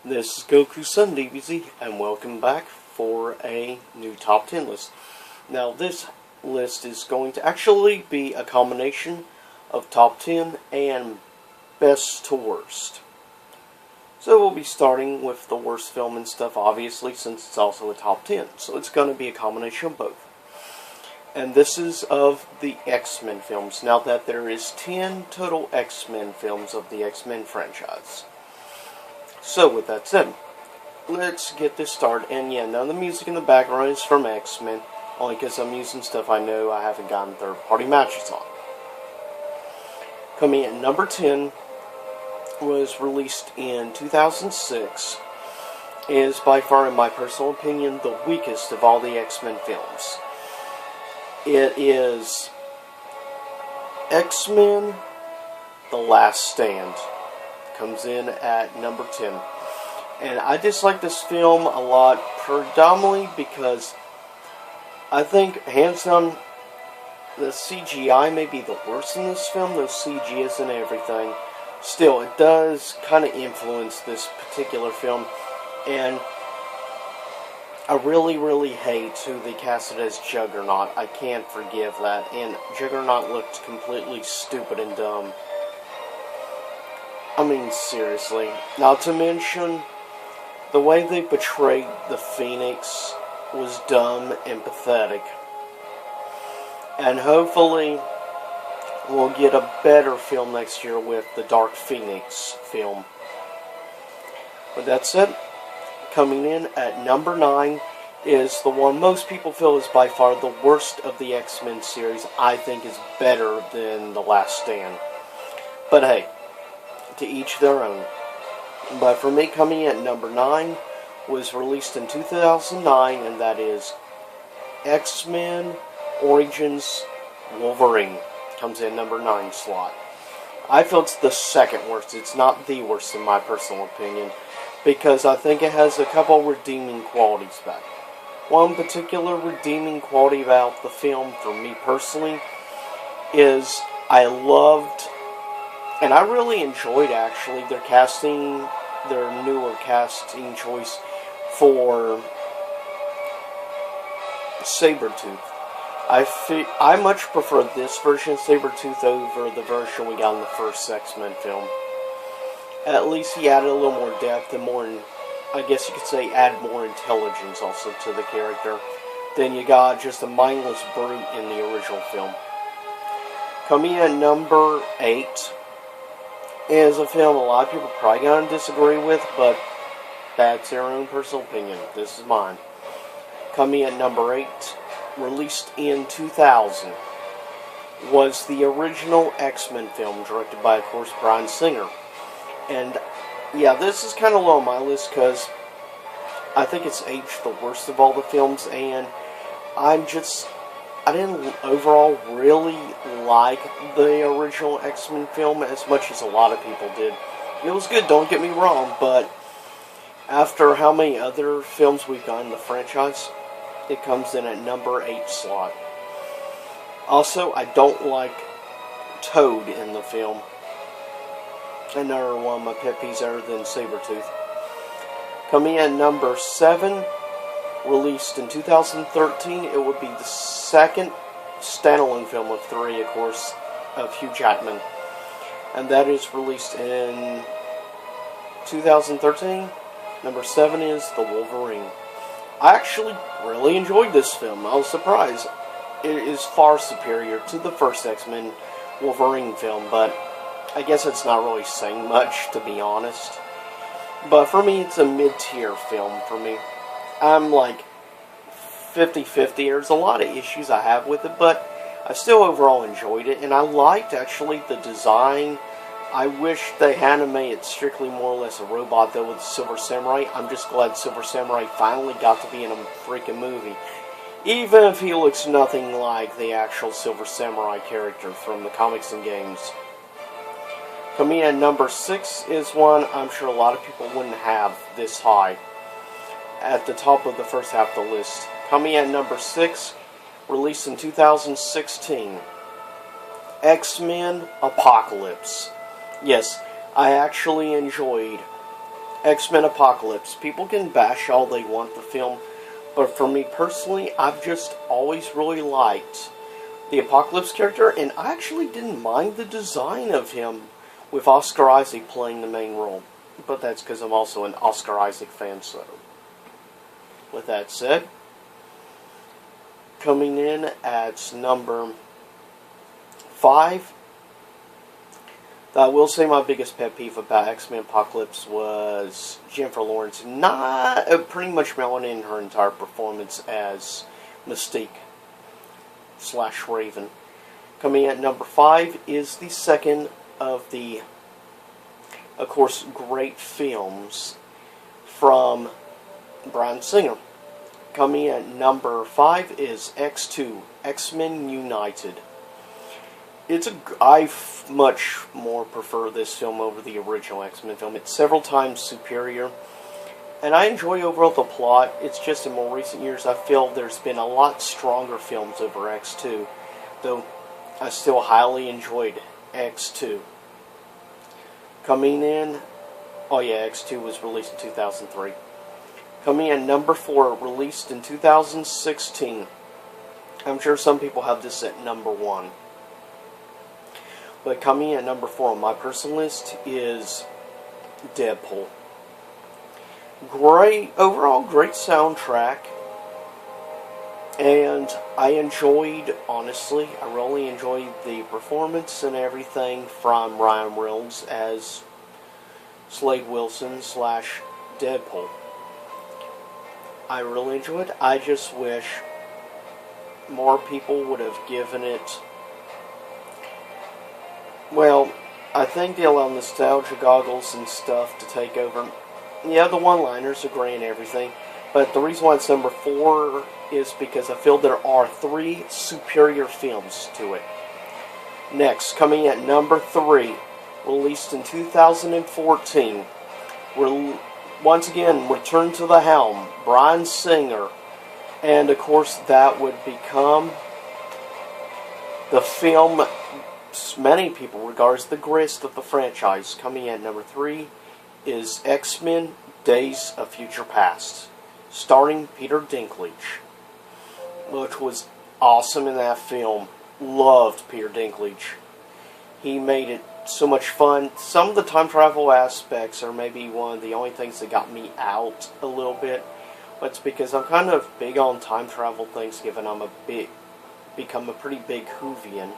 This is Goku-san DBZ, and welcome back for a new top 10 list. Now, this list is going to actually be a combination of top 10 and best to worst. So we'll be starting with the worst film and stuff, obviously, since it's also a top 10. So it's going to be a combination of both. And this is of the XMen films. Now that there is 10 total XMen films of the XMen franchise. So with that said, let's get this started. And yeah, none of the music in the background is from XMen, only because I'm using stuff I know I haven't gotten third-party matches on. Coming at number 10, was released in 2006, is by far, in my personal opinion, the weakest of all the X-Men films. It is X-Men The Last Stand. Comes in at number 10. And I dislike this film a lot, predominantly because I think, hands down, the CGI may be the worst in this film, though CG isn't everything. Still, it does kind of influence this particular film, and I really hate who they casted as Juggernaut. I can't forgive that, and Juggernaut looked completely stupid and dumb. I mean, seriously. Not to mention, the way they portrayed the Phoenix was dumb and pathetic. And hopefully, we'll get a better film next year with the Dark Phoenix film. With that said, coming in at number 9 is the one most people feel is by far the worst of the X-Men series. I think is better than The Last Stand. But hey, to each their own. But for me, coming in at number 9 was released in 2009, and that is X-Men Origins Wolverine. Comes in number 9 slot. I feel it's the second worst. It's not the worst in my personal opinion, because I think it has a couple redeeming qualities back. One particular redeeming quality about the film, for me personally, is I loved, and I really enjoyed actually, their newer casting choice for Sabretooth. I much prefer this version of Sabretooth over the version we got in the first X-Men film. At least he added a little more depth and more, I guess you could say, add more intelligence also to the character than you got just a mindless brute in the original film. Coming in at number 8 is a film a lot of people are probably going to disagree with, but that's their own personal opinion. This is mine. Coming at number 8, released in 2000, was the original X-Men film, directed by, of course, Bryan Singer. And, yeah, this is kind of low on my list, because I think it's aged the worst of all the films, and I didn't overall really like the original X-Men film as much as a lot of people did. It was good, don't get me wrong, but after how many other films we've got in the franchise, it comes in at number 8 slot. Also, I don't like Toad in the film. Another one of my pet peeves other than Sabretooth. Coming in at number 7, released in 2013, it would be the second standalone film of 3, of course, of Hugh Jackman. And that is released in 2013. Number 7 is The Wolverine. I actually really enjoyed this film. I was surprised. It is far superior to the first X-Men Wolverine film, but I guess it's not really saying much, to be honest. But for me, it's a mid-tier film for me. I'm like 50-50. There's a lot of issues I have with it, but I still overall enjoyed it, and I liked, actually, the design. I wish they hadn't made it strictly more or less a robot, though, with Silver Samurai. I'm just glad Silver Samurai finally got to be in a freaking movie. Even if he looks nothing like the actual Silver Samurai character from the comics and games. Coming in at number 6 is one I'm sure a lot of people wouldn't have this high. At the top of the first half of the list. Coming in at number 6, released in 2016. X-Men Apocalypse. Yes, I actually enjoyed X-Men Apocalypse. People can bash all they want the film, but for me personally, I've just always really liked the Apocalypse character, and I actually didn't mind the design of him with Oscar Isaac playing the main role. But that's because I'm also an Oscar Isaac fan, so. With that said, coming in at number 5, I will say my biggest pet peeve about X-Men Apocalypse was Jennifer Lawrence not pretty much mailing in her entire performance as Mystique / Raven. Coming at number 5 is the second of the, of course, great films from Bryan Singer. Coming at number 5 is X2, X-Men United. I much more prefer this film over the original X-Men film. It's several times superior, and I enjoy overall the plot. It's just in more recent years I feel there's been a lot stronger films over X2, though I still highly enjoyed X2. Coming in, oh yeah, X2 was released in 2003. Coming in number 4, released in 2016. I'm sure some people have this at number 1. But coming in at number 4 on my personal list is Deadpool. Overall great soundtrack. And I enjoyed, honestly, I really enjoyed the performance and everything from Ryan Reynolds as Slade Wilson / Deadpool. I really enjoyed it. I just wish more people would have given it. Well, I think they allow nostalgia goggles and stuff to take over. Yeah, the one-liners are great and everything, but the reason why it's number 4 is because I feel there are 3 superior films to it. Next, coming at number 3, released in 2014, once again, Return to the Helm, Bryan Singer, and of course that would become the film many people regard as the greatest of the franchise. Coming at number 3 is X-Men Days of Future Past, starring Peter Dinklage, which was awesome in that film. Loved Peter Dinklage. He made it so much fun. Some of the time travel aspects are maybe one of the only things that got me out a little bit, but it's because I'm kind of big on time travel things, given I'm become a pretty big Whovian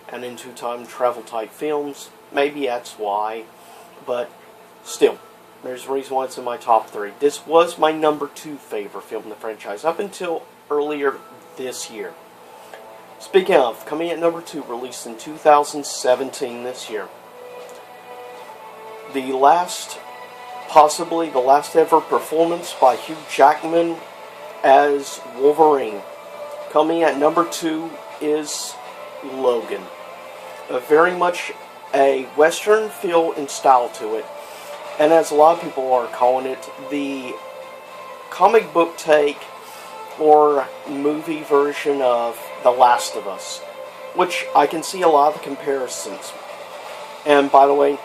and into time travel type films. Maybe that's why, but still, there's a reason why it's in my top 3. This was my number 2 favorite film in the franchise up until earlier this year. Speaking of, coming at number 2, released in 2017 this year. Possibly the last ever performance by Hugh Jackman as Wolverine. Coming at number 2 is Logan. Very much a Western feel and style to it. And as a lot of people are calling it, the comic book take or movie version of The Last of Us, which I can see a lot of comparisons. And by the way,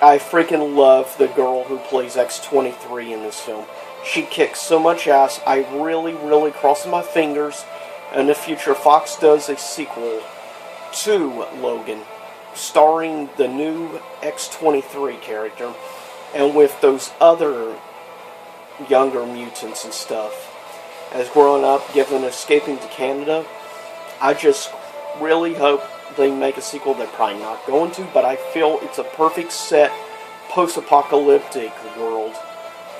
I freaking love the girl who plays X-23 in this film. She kicks so much ass. I really cross my fingers in the future Fox does a sequel to Logan, starring the new X-23 character, and with those other younger mutants and stuff. As growing up, given escaping to Canada, I just really hope they make a sequel. They're probably not going to, but I feel it's a perfect set post-apocalyptic world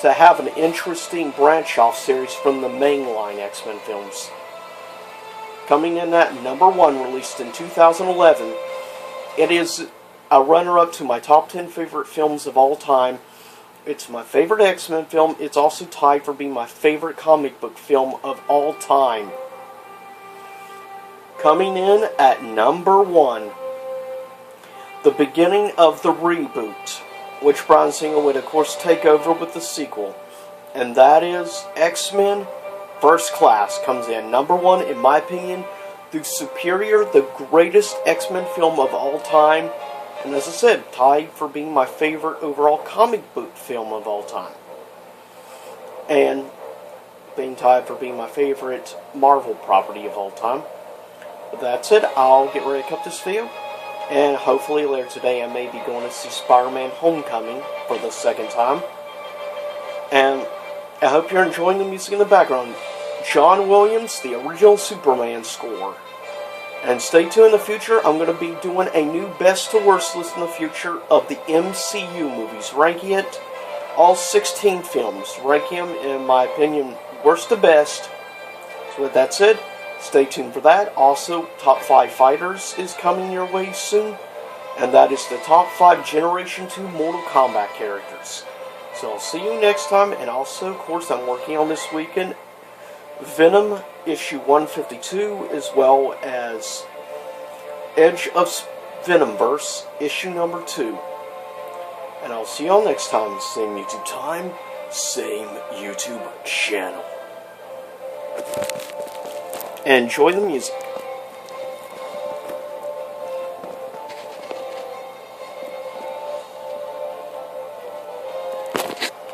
to have an interesting branch-off series from the mainline X-Men films. Coming in at number 1, released in 2011, it is a runner-up to my top 10 favorite films of all time. It's my favorite X-Men film. It's also tied for being my favorite comic book film of all time. Coming in at number 1, the beginning of the reboot, which Bryan Singer would of course take over with the sequel, and that is X-Men First Class. Comes in number 1, in my opinion, the greatest X-Men film of all time, And as I said, tied for being my favorite overall comic book film of all time. And being tied for being my favorite Marvel property of all time. But that's it. I'll get ready to cut this video. And hopefully later today I may be going to see Spider-Man Homecoming for the second time. And I hope you're enjoying the music in the background. John Williams, the original Superman score. And stay tuned in the future. I'm going to be doing a new best to worst list in the future of the MCU movies. Ranking it, all 16 films. Ranking them, in my opinion, worst to best. So with that said, stay tuned for that. Also, Top 5 Fighters is coming your way soon. And that is the Top 5 Generation 2 Mortal Kombat characters. So I'll see you next time. And also, of course, I'm working on this weekend Venom issue 152, as well as Edge of Venomverse issue number 2. And I'll see y'all next time. Same YouTube time, same YouTube channel. And enjoy the music.